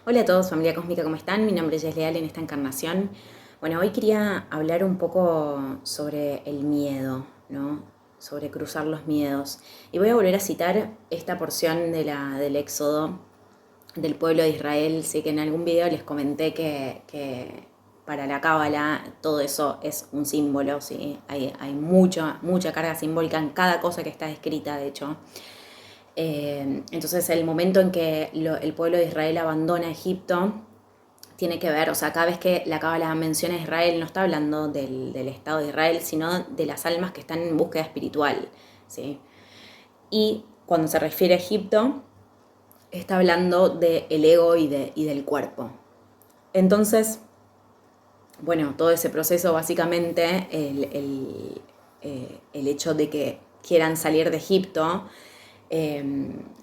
Hola a todos, familia cósmica, ¿cómo están? Mi nombre es Jess Leal en esta encarnación. Bueno, hoy quería hablar un poco sobre el miedo, ¿no? Sobre cruzar los miedos. Y voy a volver a citar esta porción del Éxodo del pueblo de Israel. Sé que en algún video les comenté que para la Cábala todo eso es un símbolo, ¿sí? Hay mucha carga simbólica en cada cosa que está escrita, de hecho. Entonces el momento en que el pueblo de Israel abandona Egipto tiene que ver, o sea, cada vez que la Cábala menciona a Israel no está hablando del Estado de Israel, sino de las almas que están en búsqueda espiritual, ¿sí? Y cuando se refiere a Egipto, está hablando del ego y del cuerpo. Entonces, bueno, todo ese proceso básicamente, el hecho de que quieran salir de Egipto,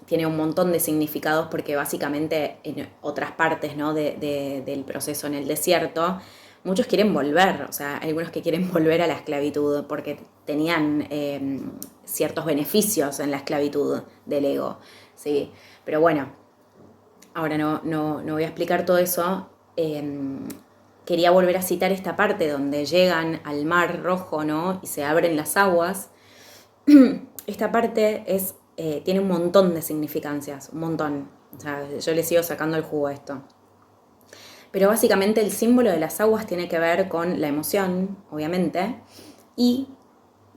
tiene un montón de significados porque básicamente en otras partes, ¿no? Del proceso en el desierto, muchos quieren volver, o sea, algunos que quieren volver a la esclavitud porque tenían ciertos beneficios en la esclavitud del ego, ¿sí? Pero bueno, ahora no voy a explicar todo eso. Quería volver a citar esta parte donde llegan al Mar Rojo, ¿no? Y se abren las aguas. Esta parte tiene un montón de significancias, un montón. O sea, yo le sigo sacando el jugo a esto. Pero básicamente el símbolo de las aguas tiene que ver con la emoción, obviamente, y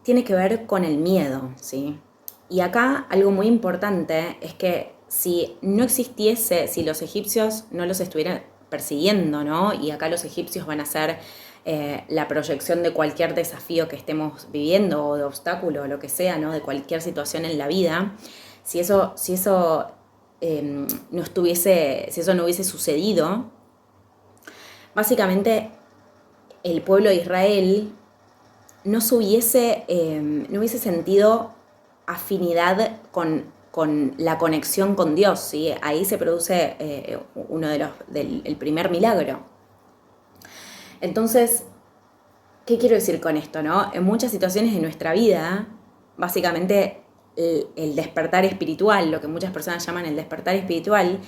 tiene que ver con el miedo, ¿sí? Y acá algo muy importante es que si no existiese, si los egipcios no los estuvieran persiguiendo, ¿no? Y acá los egipcios van a ser la proyección de cualquier desafío que estemos viviendo o de obstáculo o lo que sea, ¿no? De cualquier situación en la vida. Si eso no estuviese, si eso no hubiese sucedido, básicamente el pueblo de Israel no hubiese sentido afinidad con la conexión con Dios, ¿sí? Ahí se produce uno el primer milagro. Entonces, ¿qué quiero decir con esto, no? En muchas situaciones de nuestra vida, básicamente el despertar espiritual, lo que muchas personas llaman el despertar espiritual,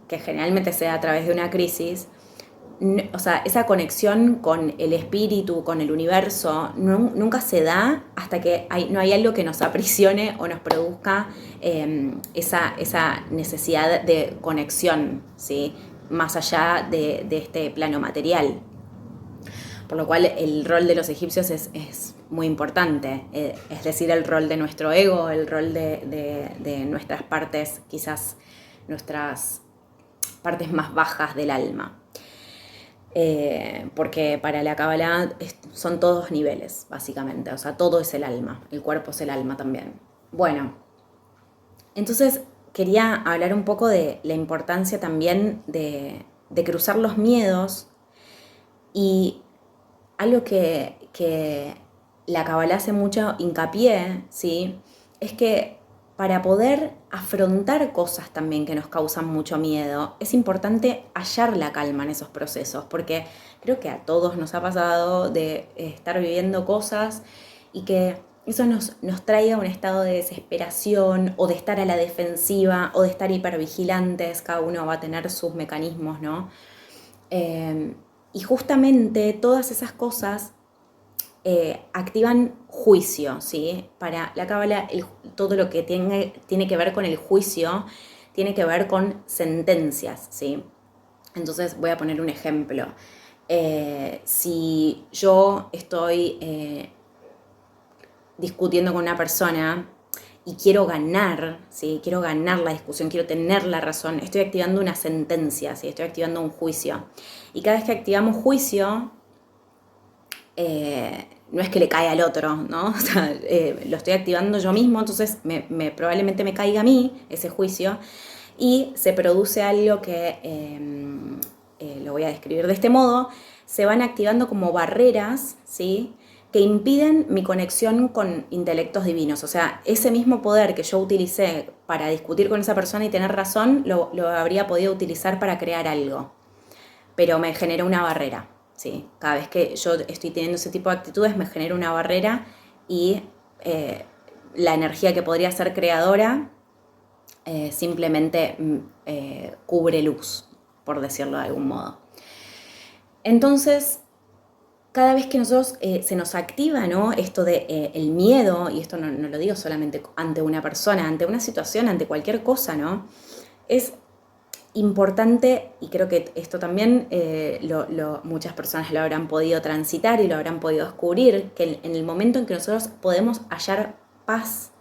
que generalmente se da a través de una crisis, o sea, esa conexión con el espíritu, con el universo, nunca se da hasta que no hay algo que nos aprisione o nos produzca esa necesidad de conexión, ¿sí? Más allá de este plano material. Por lo cual el rol de los egipcios es muy importante, es decir, el rol de nuestro ego, el rol de nuestras partes, quizás nuestras partes más bajas del alma. Porque para la Kabbalah son todos niveles, básicamente, o sea, todo es el alma, el cuerpo es el alma también. Bueno, entonces quería hablar un poco de la importancia también de cruzar los miedos y algo que la Kabbalah hace mucho hincapié, ¿sí? Es que para poder afrontar cosas también que nos causan mucho miedo, es importante hallar la calma en esos procesos, porque creo que a todos nos ha pasado de estar viviendo cosas y que eso nos traiga un estado de desesperación o de estar a la defensiva o de estar hipervigilantes, cada uno va a tener sus mecanismos, ¿no? Y justamente todas esas cosas activan juicio, ¿sí? Para la Cábala, todo lo que tiene que ver con el juicio tiene que ver con sentencias, ¿sí? Entonces voy a poner un ejemplo. Si yo estoy discutiendo con una persona y quiero ganar, ¿sí? Quiero ganar la discusión, quiero tener la razón, estoy activando una sentencia, ¿sí? Estoy activando un juicio. Y cada vez que activamos juicio, no es que le cae al otro, ¿no? O sea, lo estoy activando yo mismo, entonces probablemente me caiga a mí ese juicio y se produce algo que lo voy a describir de este modo, se van activando como barreras, ¿sí? Que impiden mi conexión con intelectos divinos. O sea, ese mismo poder que yo utilicé para discutir con esa persona y tener razón, lo habría podido utilizar para crear algo. Pero me genera una barrera, ¿sí? Cada vez que yo estoy teniendo ese tipo de actitudes me genera una barrera y la energía que podría ser creadora simplemente cubre luz. por decirlo de algún modo. Entonces, cada vez que nosotros se nos activa, ¿no?, esto de el miedo, y esto no lo digo solamente ante una persona, ante una situación, ante cualquier cosa, ¿no? Es importante, y creo que esto también muchas personas lo habrán podido transitar y lo habrán podido descubrir, que en el momento en que nosotros podemos hallar paz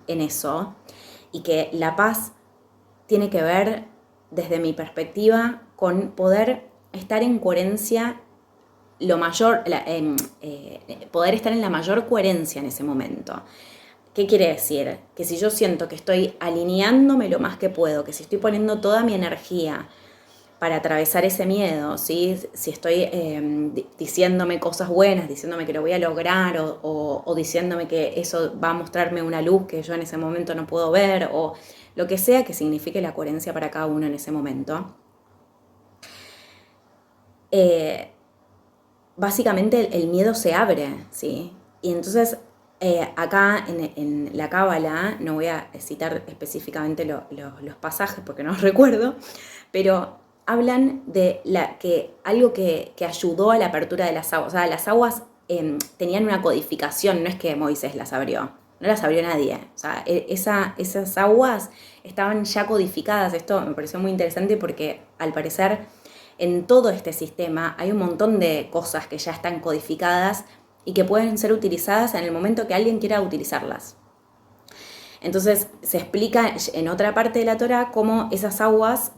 en eso, y que la paz tiene que ver, desde mi perspectiva, con poder estar en coherencia poder estar en la mayor coherencia en ese momento. ¿Qué quiere decir? Que si yo siento que estoy alineándome lo más que puedo, que si estoy poniendo toda mi energía para atravesar ese miedo, ¿sí?, si estoy diciéndome cosas buenas, diciéndome que lo voy a lograr, o diciéndome que eso va a mostrarme una luz que yo en ese momento no puedo ver, o lo que sea que signifique la coherencia para cada uno en ese momento, básicamente el miedo se abre, ¿sí? Y entonces acá en la Cábala, no voy a citar específicamente los pasajes porque no los recuerdo, pero hablan de algo que ayudó a la apertura de las aguas. O sea, las aguas tenían una codificación, no es que Moisés las abrió, no las abrió nadie. O sea, esas aguas estaban ya codificadas. Esto me pareció muy interesante porque al parecer en todo este sistema hay un montón de cosas que ya están codificadas y que pueden ser utilizadas en el momento que alguien quiera utilizarlas. Entonces se explica en otra parte de la Torá cómo esas aguas,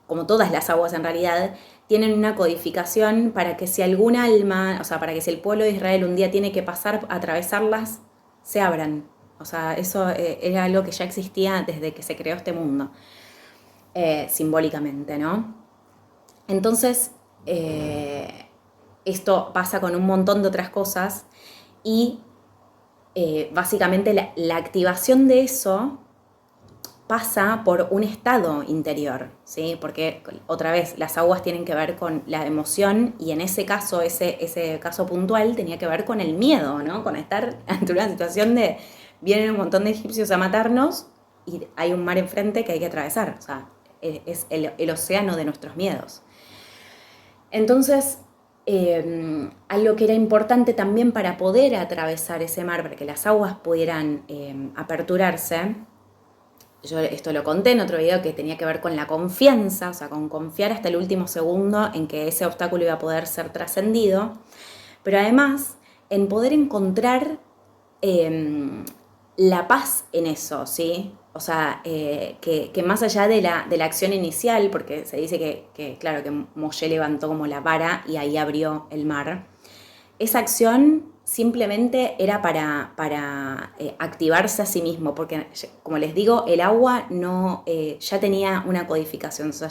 como todas las aguas en realidad, tienen una codificación para que si algún alma, o sea, para que si el pueblo de Israel un día tiene que pasar a atravesarlas, se abran. O sea, eso era algo que ya existía desde que se creó este mundo, simbólicamente, ¿no? Entonces, esto pasa con un montón de otras cosas y básicamente la activación de eso pasa por un estado interior, ¿sí? Porque otra vez las aguas tienen que ver con la emoción y en ese caso, ese caso puntual tenía que ver con el miedo, ¿no? Con estar ante una situación de vienen un montón de egipcios a matarnos y hay un mar enfrente que hay que atravesar, o sea, es el océano de nuestros miedos. Entonces, algo que era importante también para poder atravesar ese mar, para que las aguas pudieran aperturarse, yo esto lo conté en otro video, que tenía que ver con la confianza, o sea, con confiar hasta el último segundo en que ese obstáculo iba a poder ser trascendido, pero además en poder encontrar la paz en eso, ¿sí? O sea, que más allá de la acción inicial, porque se dice que claro, que Moshe levantó como la vara y ahí abrió el mar, esa acción simplemente era para activarse a sí mismo, porque como les digo, el agua no ya tenía una codificación, o sea,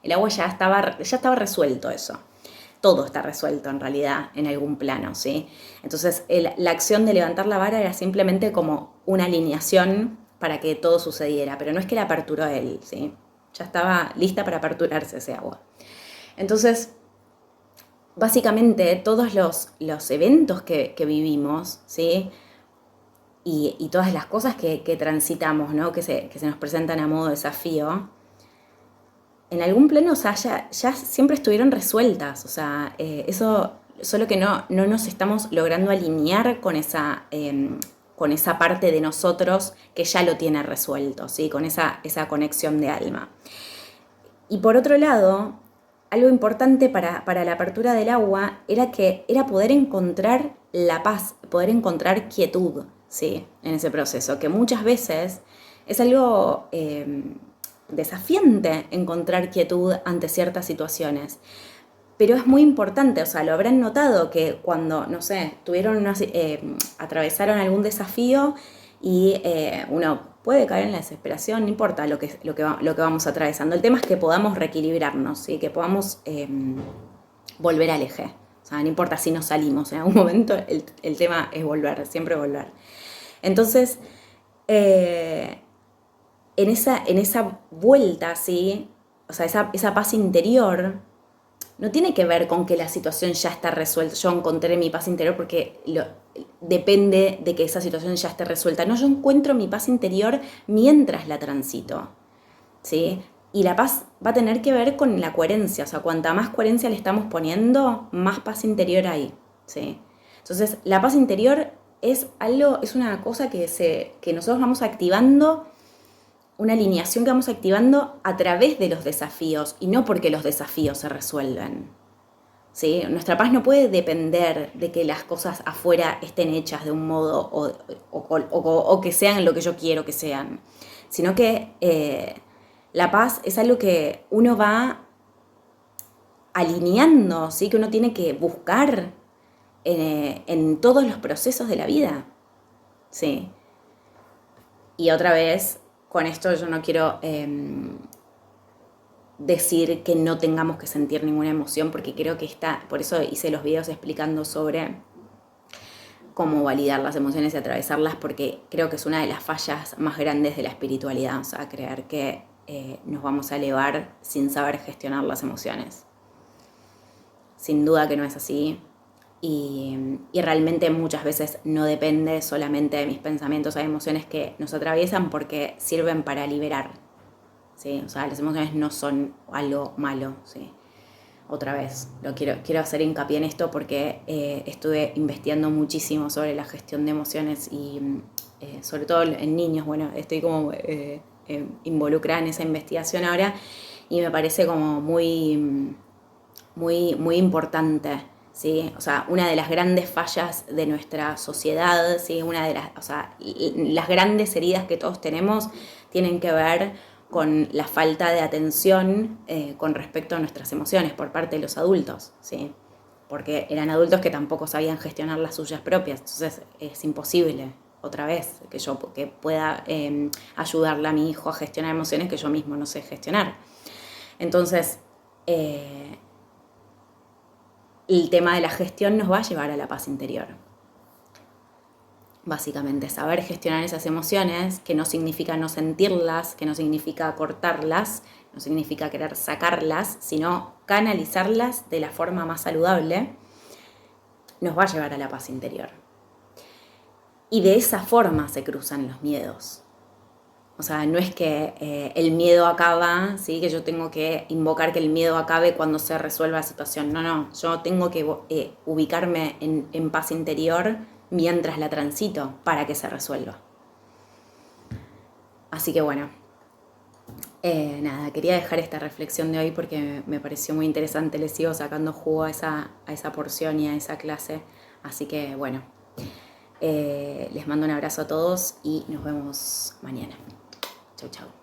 el agua ya estaba resuelto eso. Todo está resuelto en realidad en algún plano, ¿sí? Entonces la acción de levantar la vara era simplemente como una alineación para que todo sucediera, pero no es que la aperturó él, ¿sí? Ya estaba lista para aperturarse ese agua. Entonces, básicamente todos los eventos que vivimos, ¿sí?, y todas las cosas que transitamos, ¿no?, que se nos presentan a modo de desafío, en algún plano, o sea, ya siempre estuvieron resueltas. O sea, eso, solo que no nos estamos logrando alinear con esa parte de nosotros que ya lo tiene resuelto, ¿sí?, con esa conexión de alma. Y por otro lado, algo importante para la apertura del agua era poder encontrar la paz, poder encontrar quietud, ¿sí?, en ese proceso, que muchas veces es algo desafiante encontrar quietud ante ciertas situaciones. Pero es muy importante, o sea, lo habrán notado que cuando, no sé, atravesaron algún desafío y uno puede caer en la desesperación, no importa lo que vamos atravesando. El tema es que podamos reequilibrarnos, ¿sí?, que podamos volver al eje. O sea, no importa si nos salimos, en algún momento el tema es volver, siempre volver. Entonces, en esa vuelta, ¿sí?, o sea, esa paz interior no tiene que ver con que la situación ya está resuelta. Yo encontré mi paz interior porque depende de que esa situación ya esté resuelta. No, yo encuentro mi paz interior mientras la transito, ¿sí? Y la paz va a tener que ver con la coherencia, o sea, cuanta más coherencia le estamos poniendo, más paz interior hay, ¿sí? Entonces, la paz interior es algo, es una cosa que nosotros vamos activando, una alineación que vamos activando a través de los desafíos y no porque los desafíos se resuelven, ¿sí? Nuestra paz no puede depender de que las cosas afuera estén hechas de un modo o que sean lo que yo quiero que sean, sino que la paz es algo que uno va alineando, ¿sí? Que uno tiene que buscar en todos los procesos de la vida, ¿sí? Y otra vez, con esto yo no quiero decir que no tengamos que sentir ninguna emoción, porque creo que por eso hice los videos explicando sobre cómo validar las emociones y atravesarlas, porque creo que es una de las fallas más grandes de la espiritualidad, o sea, creer que nos vamos a elevar sin saber gestionar las emociones. Sin duda que no es así. Y realmente muchas veces no depende solamente de mis pensamientos. Hay emociones que nos atraviesan porque sirven para liberar, ¿sí? O sea, las emociones no son algo malo, ¿sí? Otra vez, quiero hacer hincapié en esto porque estuve investigando muchísimo sobre la gestión de emociones y sobre todo en niños. Bueno, estoy como involucrada en esa investigación ahora y me parece como muy importante, ¿sí? O sea, una de las grandes fallas de nuestra sociedad, ¿sí? O sea, las grandes heridas que todos tenemos tienen que ver con la falta de atención con respecto a nuestras emociones por parte de los adultos, ¿sí? Porque eran adultos que tampoco sabían gestionar las suyas propias, entonces es imposible, otra vez, que pueda ayudarle a mi hijo a gestionar emociones que yo mismo no sé gestionar. Entonces, el tema de la gestión nos va a llevar a la paz interior. Básicamente, saber gestionar esas emociones, que no significa no sentirlas, que no significa cortarlas, no significa querer sacarlas, sino canalizarlas de la forma más saludable, nos va a llevar a la paz interior. Y de esa forma se cruzan los miedos. O sea, no es que el miedo acaba, ¿sí? Que yo tengo que invocar que el miedo acabe cuando se resuelva la situación. No, yo tengo que ubicarme en paz interior mientras la transito para que se resuelva. Así que bueno, nada, quería dejar esta reflexión de hoy porque me pareció muy interesante. Le sigo sacando jugo a esa porción y a esa clase. Así que bueno, les mando un abrazo a todos y nos vemos mañana. Chau, chau.